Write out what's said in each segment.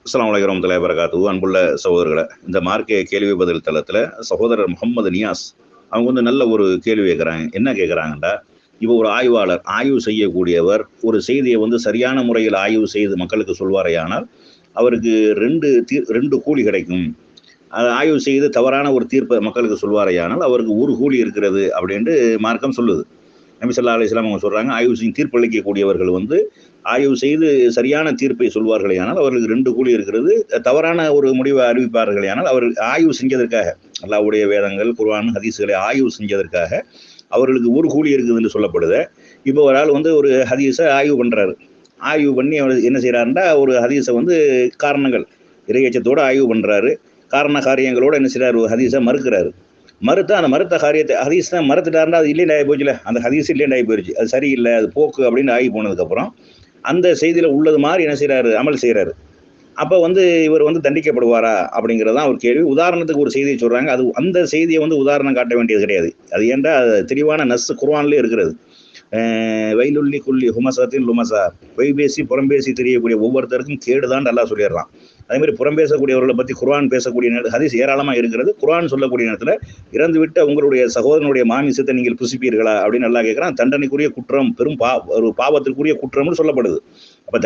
அஸ்ஸலாமு அலைக்கும் வரஹ்மத்துல்லாஹி வபரகாத்துஹு. அன்புள்ள சகோதரர்களே, இந்த மார்க்க கேள்வி பதில் தளத்தில் சகோதரர் முகமது நியாஸ் அவங்க நல்ல ஒரு கேள்வி கேட்குறாங்க. என்ன கேட்குறாங்கண்டா, இப்போ ஒரு ஆய்வாளர் ஆய்வு செய்யக்கூடியவர் ஒரு செய்தியை சரியான முறையில் ஆய்வு செய்து மக்களுக்கு சொல்வாரேயானால் அவருக்கு ரெண்டு கூலி கிடைக்கும். அதை ஆய்வு செய்து தவறான ஒரு தீர்ப்பை மக்களுக்கு சொல்வாரேயானால் அவருக்கு ஒரு கூலி இருக்கிறது அப்படின்ட்டு மார்க்கம் சொல்லுது. நபி ஸல்லல்லாஹு அலைஹி வஸல்லம் அவங்க சொல்றாங்க, ஆய்வு செய்து தீர்ப்பளிக்கக்கூடியவர்கள் ஆய்வு செய்து சரியான தீர்ப்பை சொல்வார்களேயானால் அவர்களுக்கு 2 கூலி இருக்கிறது. தவறான ஒரு முடிவை அறிவிப்பார்களேயானால் அவர்கள் ஆய்வு செஞ்சதற்காக, அல்லாஹ்வுடைய வேதங்கள், குர்ஆன், ஹதீஸ்களை ஆய்வு செஞ்சதற்காக அவர்களுக்கு ஒரு கூலி இருக்குதுன்னு சொல்லப்படுது. இப்போ ஒரு ஆள் ஒரு ஹதீஸை ஆய்வு பண்றாரு. ஆய்வு பண்ணி அவர் என்ன செய்யறாருன்னா, ஒரு ஹதீஸை காரணங்கள் இறையச்சத்தோடு ஆய்வு பண்றாரு. காரண காரியங்களோட என்ன செய்யறாரு, ஒரு ஹதீஸை மறுக்கிறாரு. அந்த மறுத்த காரியத்தை ஹதீஸ் தான் மறுத்துட்டாருன்னா அது இல்லைன்னு ஆகி போச்சுல, அந்த ஹதீஸ் இல்லைன்னு ஆகி போயிடுச்சு, அது சரியில்லை, அது போக்கு அப்படின்னு ஆகி போனதுக்கப்புறம் அந்த செய்தியில உள்ளது மாதிரி என்ன செய்யறாரு, அமல் செய்யறாரு. அப்ப இவர் தண்டிக்கப்படுவாரா அப்படிங்கிறதான் ஒரு கேள்வி. உதாரணத்துக்கு ஒரு செய்தியை சொல்றாங்க. அது அந்த செய்தியை உதாரணம் காட்ட வேண்டியது கிடையாது. அது ஏன்டா தெளிவான நஸ் குர்ஆன்லயே இருக்கிறது. வைலுள்ளி குள்ளி ஹுமசத்தின் லுமசா, பொய்பேசி புறம்பேசி தெரியக்கூடிய ஒவ்வொருத்தருக்கும் கேடுதான் அல்லாஹ் சொல்லிடுறான். அதே மாதிரி புறம்பேசக்கூடியவர்களை பற்றி குர்ஆன் பேசக்கூடிய ஹதீஸ் ஏராளமாக இருக்கிறது. குர்ஆன் சொல்லக்கூடிய நேரத்தில் இறந்துவிட்ட உங்களுடைய சகோதரனுடைய மாமிசத்தை நீங்கள் புசிப்பீர்களா அப்படின்னு நல்லா கேட்குறான். தண்டனைக்குரிய குற்றம், பெரும் ஒரு பாவத்திற்குரிய குற்றம்னு சொல்லப்படுது. அப்போ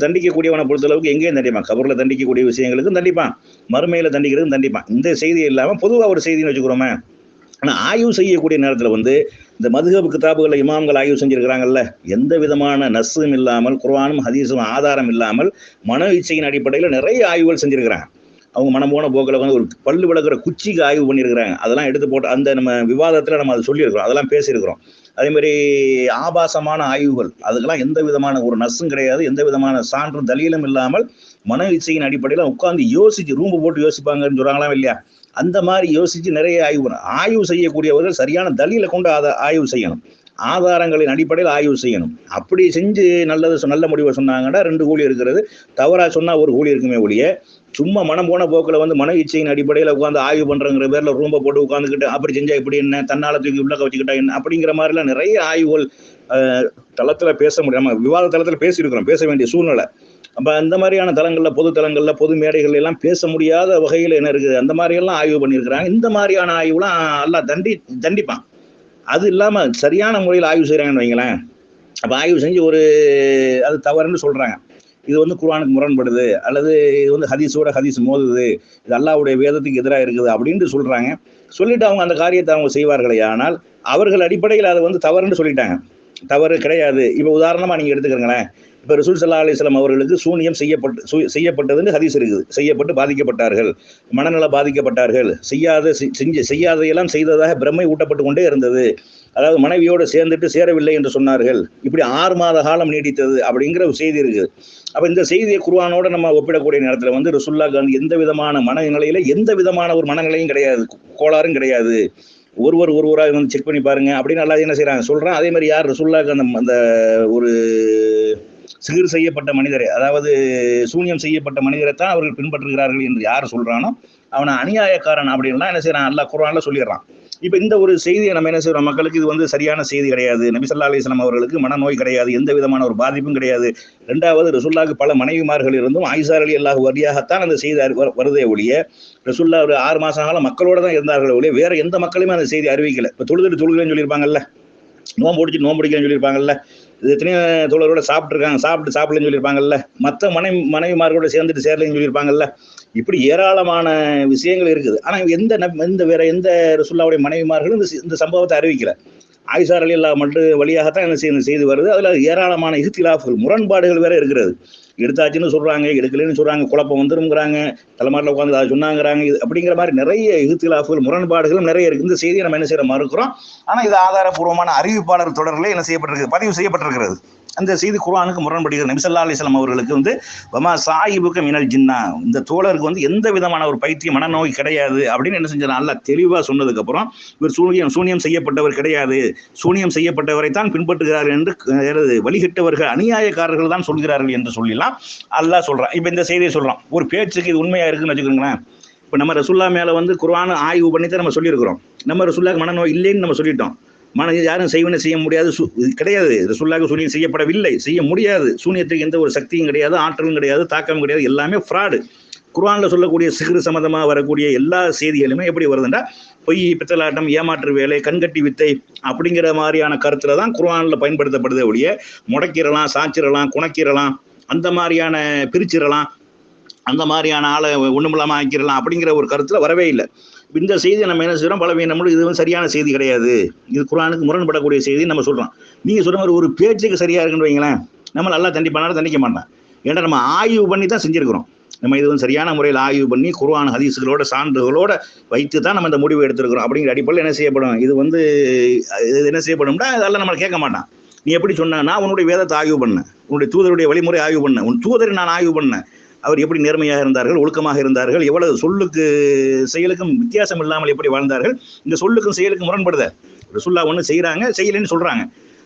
தண்டிக்கக்கூடியவனை பொறுத்தளவுக்கு எங்கேயும் தண்டிப்பான். கபரில் தண்டிக்கக்கூடிய விஷயங்களுக்கும் தண்டிப்பான், மறுமையில் தண்டிக்கிறதுக்கும் தண்டிப்பான். இந்த செய்தி இல்லாமல் பொதுவாக ஒரு செய்தின்னு வச்சுக்கிறோமே. ஆனால் ஆய்வு செய்யக்கூடிய நேரத்தில் இந்த மதுஹப் கிதாபுகளை இமாம்கள் ஆய்வு செஞ்சிருக்கிறாங்கல்ல, எந்த விதமான நஸ்ஸும் இல்லாமல், குர்ஆனும் ஹதீஸும் ஆதாரம் இல்லாமல் மன இச்சையின் அடிப்படையில் நிறைய ஆய்வுகள் செஞ்சிருக்கிறாங்க. அவங்க மனம் போன போக்கில் ஒரு பல்லு விளக்குற குச்சிக்கு ஆய்வு பண்ணியிருக்கிறாங்க. அதெல்லாம் எடுத்து போட்டு அந்த நம்ம விவாதத்தில் நம்ம அதை சொல்லியிருக்கிறோம், அதெல்லாம் பேசியிருக்கிறோம். அதே மாதிரி ஆபாசமான ஆய்வுகள், அதுக்கெல்லாம் எந்த விதமான ஒரு நஸ்ஸும் கிடையாது, எந்த விதமான சான்றும் தலீலும் இல்லாமல் மன இச்சையின் அடிப்படையில் உட்காந்து யோசிச்சு ரூம்பு போட்டு யோசிப்பாங்கன்னு சொல்றாங்களாம் இல்லையா, அந்த மாதிரி யோசிச்சு நிறைய ஆய்வு செய்யக்கூடியவர்கள் சரியான தலீலை கொண்டு அதை ஆய்வு செய்யணும், ஆதாரங்களின் அடிப்படையில் ஆய்வு செய்யணும். அப்படி செஞ்சு நல்ல முடிவை சொன்னாங்கன்னா 2 கூலி இருக்கிறது. தவறா சொன்னா ஒரு கூலி இருக்குமே ஒழிய, சும்மா மனம் போன போக்கில் மன இச்சையின் அடிப்படையில் உட்காந்து ஆய்வு பண்றங்கிற பேர்ல ரூம்ப போட்டு உட்காந்துக்கிட்டு அப்படி செஞ்சா இப்படி என்ன, தன்னால தூக்கி உள்ளக்க வச்சுக்கிட்டா என்ன அப்படிங்கிற மாதிரிலாம் நிறைய ஆய்வுகள் தளத்துல பேச முடியும். நம்ம விவாத தளத்துல பேசியிருக்கிறோம், பேச வேண்டிய சூழ்நிலை. அப்ப அந்த மாதிரியான தளங்கள்ல, பொது தளங்கள்ல, பொது மேடைகள் எல்லாம் பேச முடியாத வகையில் என்ன இருக்குது, அந்த மாதிரி எல்லாம் ஆய்வு பண்ணியிருக்கிறாங்க. இந்த மாதிரியான ஆய்வுலாம் அல்லாஹ் தண்டிப்பான். அது இல்லாம சரியான முறையில் ஆய்வு செய்யறாங்கன்னு வைங்களேன். அப்ப ஆய்வு செஞ்சு அது தவறுன்னு சொல்றாங்க, இது குர்ஆனுக்கு முரண்படுது, அல்லது இது ஹதீஸோட ஹதீஸ் மோதுது, இது அல்லாஹ்வுடைய வேதத்துக்கு எதிராக இருக்குது அப்படின்னு சொல்றாங்க. சொல்லிட்டு அவங்க அந்த காரியத்தை அவங்க செய்வார்களே, ஆனால் அவர்கள் அடிப்படையில் அதை தவறுன்னு சொல்லிட்டாங்க. தவறு கிடையாது. இப்ப உதாரணமா நீங்க எடுத்துக்கிறீங்களேன். இப்ப ரசூல் ஸல்லல்லாஹு அலைஹி வஸல்லம் அவர்களுக்கு சூனியம் செய்யப்பட்டதுன்னு ஹதீஸ் இருக்குது. செய்யப்பட்டு பாதிக்கப்பட்டார்கள், மனநல பாதிக்கப்பட்டார்கள், செய்யாதையெல்லாம் செய்ததாக பிரமை ஊட்டப்பட்டு கொண்டே இருந்தது. அதாவது மனைவியோடு சேர்ந்துட்டு சேரவில்லை என்று சொன்னார்கள். இப்படி 6 மாத காலம் நீடித்தது அப்படிங்கிற ஒரு செய்தி இருக்குது. அப்ப இந்த செய்தியை குர்ஆனோட நம்ம ஒப்பிடக்கூடிய நேரத்தில் ரசூலுல்லாஹ்க்கு எந்த விதமான மனநிலையில எந்த விதமான ஒரு மனநிலையும் கிடையாது, கோளாறும் கிடையாது. ஒருவராக செக் பண்ணி பாருங்க அப்படின்னு அல்லாஹ் என்ன செய்யறாங்க சொல்றான். அதே மாதிரி யார் ரசூலுல்லாஹ்க்கு அந்த ஒரு சிகிர் செய்யப்பட்ட மனிதரை, அதாவது சூனியம் செய்யப்பட்ட மனிதரை தான் அவர்கள் பின்பற்றுகிறார்கள் என்று யார் சொல்றானோ அவனை அநியாயக்காரன் அப்படின்லாம் என்ன செய்யறான், அல்லாஹ் குர்ஆன்ல சொல்லிடுறான். இப்ப இந்த ஒரு செய்தியை நம்ம என்ன செய்யறோம், மக்களுக்கு இது சரியான செய்தி கிடையாது. நபி ஸல்லல்லாஹு அலைஹி வஸல்லம் அவர்களுக்கு மனநோய் கிடையாது, எந்த விதமான ஒரு பாதிப்பும் கிடையாது. 2வது ரசூலுல்லாஹ்க்கு பல மனைவிமார்கள் இருந்தும் ஆயிஷா ரலியல்லாஹு வழியாகத்தான் அந்த செய்தி வருதே ஒழிய, ரசூலுல்லாஹ் ஒரு 6 மாச காலம் மக்களோட தான் இருந்தார்கள் ஒழிய வேற எந்த மக்களுமே அந்த செய்தி அறிவிக்கல. இப்ப தொழுதுன்னு சொல்லியிருப்பாங்கல்ல, நோன்பு பிடிக்கன்னு சொல்லியிருப்பாங்கல்ல, இது எத்தனையோ தோழரோட சாப்பிடலன்னு சொல்லியிருப்பாங்கல்ல, மற்ற மனைவிமார்களோட சேர்ந்துட்டு சேரலன்னு சொல்லியிருப்பாங்கல்ல. இப்படி ஏராளமான விஷயங்கள் இருக்குது. ஆனா வேற எந்த ரசூலுல்லாஹ்வுடைய மனைவிமார்களும் இந்த சம்பவத்தை அறிவிக்கல. ஆயிஷா ரலியல்லாஹு மட்டும் வழியாகத்தான் என்ன செய்து வருது. அதுல ஏராளமான இஹ்திலாஃப்கள், முரண்பாடுகள் வேற இருக்கிறது. எடுத்தாச்சுன்னு சொல்றாங்க, எடுக்கலன்னு சொல்றாங்க, குழப்பம் வந்துருங்கிறாங்க, தலைமாட்டில் உட்காந்து அதை சொன்னாங்கிறாங்க, அப்படிங்கிற மாதிரி நிறைய இஹ்திலாஃப்கள், முரண்பாடுகளும் நிறைய இருக்கு. இந்த செய்தியை நம்ம என்ன செய்யற மறுக்கிறோம். ஆனா இது ஆதாரபூர்வமான அறிவிப்பாளர் தொடரில் என்ன செய்யப்பட்டிருக்கு, பதிவு செய்யப்பட்டிருக்கிறது. அந்த செய்தி குர்ஆனுக்கு முரண்படுகிறது. நபி ஸல்லல்லாஹு அலைஹி வஸல்லம் அவர்களுக்கு வமா சாயிபுக மினல் ஜின்னா, இந்த தோழருக்கு எந்த விதமான ஒரு பைத்தியம், மனநோய் கிடையாது அப்படின்னு என்ன செஞ்சார், அல்லாஹ் தெளிவா சொன்னதுக்கு அப்புறம் இவர் சூனியம் செய்யப்பட்டவர் கிடையாது, சூனியம் செய்யப்பட்டவரை தான் பின்பற்றுகிறார்கள் என்று வழிகட்டவர்கள், அநியாயக்காரர்கள் தான் சொல்கிறார்கள் என்று சொல்லலாம் அல்லாஹ் சொல்றான். இப்ப இந்த செய்தியை சொல்றான். ஒரு பேச்சுக்கு இது உண்மையா இருக்குன்னு வச்சுக்கோங்களேன். இப்ப நம்ம ரசூலுல்லாஹ் மேல குர்ஆன் ஆய்வு பண்ணி தான் நம்ம சொல்லியிருக்கிறோம். நம்ம ரசூலுல்லாஹ்க்கு மனநோய் இல்லைன்னு நம்ம சொல்லிட்டோம். யாரும் செய்வன செய்ய முடியாது, இது கிடையாது. ரசூலுல்லாஹி சூனியம் செய்யப்படவில்லை, செய்ய முடியாது. சூனியத்துக்கு எந்த ஒரு சக்தியும் கிடையாது, ஆற்றலும் கிடையாது, தாக்கமும் கிடையாது, எல்லாமே ஃப்ராடு. குர்ஆன்ல சொல்லக்கூடிய சிஹ்ர் சம்பந்தமா வரக்கூடிய எல்லா செய்திகளுமே எப்படி வருதுன்னா பொய், பித்தலாட்டம், ஏமாற்று வேலை, கண்கட்டி வித்தை அப்படிங்கிற மாதிரியான கருத்துல தான் குர்ஆன்ல பயன்படுத்தப்படுது ஒழிய முடக்கிடலாம், சாச்சிடலாம், குணக்கிடலாம், அந்த மாதிரியான பிரிச்சிடலாம், அந்த மாதிரியான ஆளை ஒண்ணுமில்லாம ஆக்கிடலாம் அப்படிங்கிற ஒரு கருத்துல வரவே இல்லை. இந்த செய்தியை நம்ம என்ன செய்யறோம், பலவீனமும் இது வந்து சரியான செய்தி கிடையாது, இது குர்ஆனுக்கு முரண்படக்கூடிய செய்தி நம்ம சொல்றோம். நீங்க சொல்ற மாதிரி ஒரு பேச்சுக்கு சரியா இருக்குன்னு வைங்களேன், நம்ம நல்லா தண்டிப்பானாலும் தண்டிக்க மாட்டான். ஏன்னா நம்ம ஆய்வு பண்ணி தான் செஞ்சிருக்கிறோம். நம்ம இது வந்து சரியான முறையில் ஆய்வு பண்ணி குர்ஆன் ஹதீஸ்களோட சான்றுகளோட வைத்து தான் நம்ம இந்த முடிவு எடுத்திருக்கிறோம். அப்படிங்கிற அடிப்படையில் என்ன செய்யப்படும், இது வந்து என்ன செய்யப்படும்னா அதெல்லாம் நம்மளை கேட்க மாட்டான். நீ எப்படி சொன்னா, உன்னுடைய வேதத்தை ஆய்வு பண்ணேன், உன்னுடைய தூதருடைய வழிமுறை ஆய்வு பண்ணேன், உன் தூதரை நான் ஆய்வு பண்ணேன், அவர் எப்படி நேர்மையாக இருந்தார்கள், ஒழுக்கமாக இருந்தார்கள், எவ்வளவு சொல்லுக்கு செயலுக்கும் வித்தியாசம் இல்லாமல் எப்படி வாழ்ந்தார்கள், இந்த சொல்லுக்கும் செயலுக்கும் முரண்படுத ரசூலுல்லாஹ் ஒன்று செய்யறாங்க, செய்யலைன்னு சொல்றாங்க,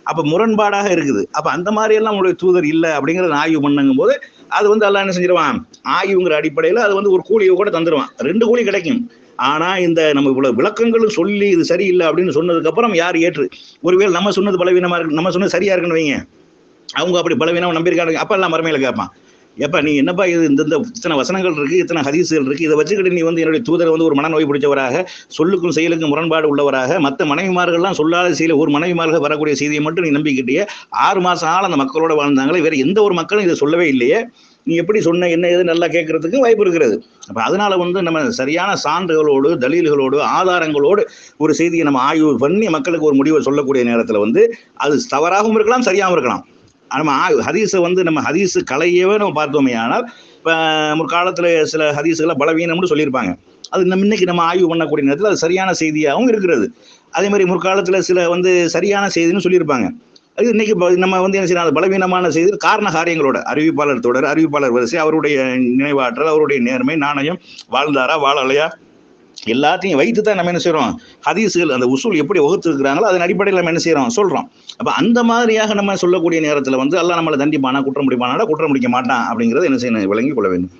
அப்ப முரண்பாடாக இருக்குது. அப்ப அந்த மாதிரி எல்லாம் உங்களுடைய தூதர் இல்லை அப்படிங்கறத ஆய்வு பண்ணுங்கும் போது அது வந்து அல்லாஹ் என்ன செஞ்சிருவான், ஆய்வுங்கிற அடிப்படையில் அது வந்து ஒரு கூலியை கூட தந்துடுவான், 2 கூலி கிடைக்கும். ஆனா இந்த நம்ம இவ்வளவு விளக்கங்களும் சொல்லி இது சரியில்லை அப்படின்னு சொன்னதுக்கு அப்புறம் யார் ஏற்று, ஒருவேளை நம்ம சொன்னது பலவீனமா இருக்கு, நம்ம சொன்னது சரியா இருக்குன்னு வைங்க, அவங்க அப்படி பலவீனம் நம்பியிருக்காங்க, அப்ப எல்லாம் மறுமையில கேட்பான், எப்ப நீ என்னப்பா இது இந்த இத்தனை வசனங்கள் இருக்கு, இத்தனை ஹதீஸ்கள் இருக்கு, இதை வச்சுக்கிட்டு நீ வந்து என்னுடைய தூதரை வந்து ஒரு மனநோய் பிடிச்சவராக, சொல்லுக்கும் செயலுக்கும் முரண்பாடு உள்ளவராக, மற்ற மனைவிமார்கள்லாம் சொல்லாத செய்யல ஒரு மனைவிமார்கள் வரக்கூடிய செய்தியை மட்டும் நீ நம்பிக்கிட்டே 6 மாசம் ஆள் அந்த மக்களோட வாழ்ந்தாங்களே, வேற எந்த ஒரு மக்களும் இதை சொல்லவே இல்லையே, நீ எப்படி சொன்ன என்ன ஏது நல்லா கேட்கறதுக்கு வாய்ப்பு இருக்கிறது. அப்ப அதனால வந்து நம்ம சரியான சான்றுகளோடு, தலீல்களோடு, ஆதாரங்களோடு ஒரு செய்தியை நம்ம ஆய்வு பண்ணி மக்களுக்கு ஒரு முடிவை சொல்லக்கூடிய நேரத்துல வந்து அது தவறாகவும் இருக்கலாம், சரியாகவும் இருக்கலாம். நம்ம ஹதீஸை வந்து நம்ம ஹதீஸு கலையவே நம்ம பார்த்தோமே, ஆனால் இப்போ முற்காலத்தில் சில ஹதீஸுகளை பலவீனம்னு சொல்லியிருப்பாங்க, அது நம்ம இன்னைக்கு நம்ம ஆய்வு பண்ணக்கூடிய நேரத்தில் அது சரியான செய்தியாகவும் இருக்கிறது. அதே மாதிரி முற்காலத்தில் சில வந்து சரியான செய்தின்னு சொல்லியிருப்பாங்க, அது இன்னைக்கு நம்ம வந்து என்ன செய்யணும், பலவீனமான செய்தி காரண காரியங்களோட அறிவிப்பாளர் தொடர், அறிவிப்பாளர் வரிசை, அவருடைய நினைவாற்றல், அவருடைய நேர்மை, நாணயம், வாழ்ந்தாரா வாழலையா, எல்லாத்தையும் வைத்து தான் நம்ம என்ன செய்யறோம், ஹதீஸுகள் அந்த உசூல் எப்படி வகுத்துருக்கிறாங்களோ அதன் அடிப்படையில் நம்ம என்ன செய்யறோம் சொல்றோம். அப்ப அந்த மாதிரியாக நம்ம சொல்லக்கூடிய நேரத்தில் வந்து அல்லாஹ் நம்மளை தண்டிப்பானா, குற்றம் முடிப்பானா, குற்றம் முடிக்க மாட்டான் அப்படிங்கிறது என்ன செய்யணும், விளங்கி கொள்ள வேண்டும்.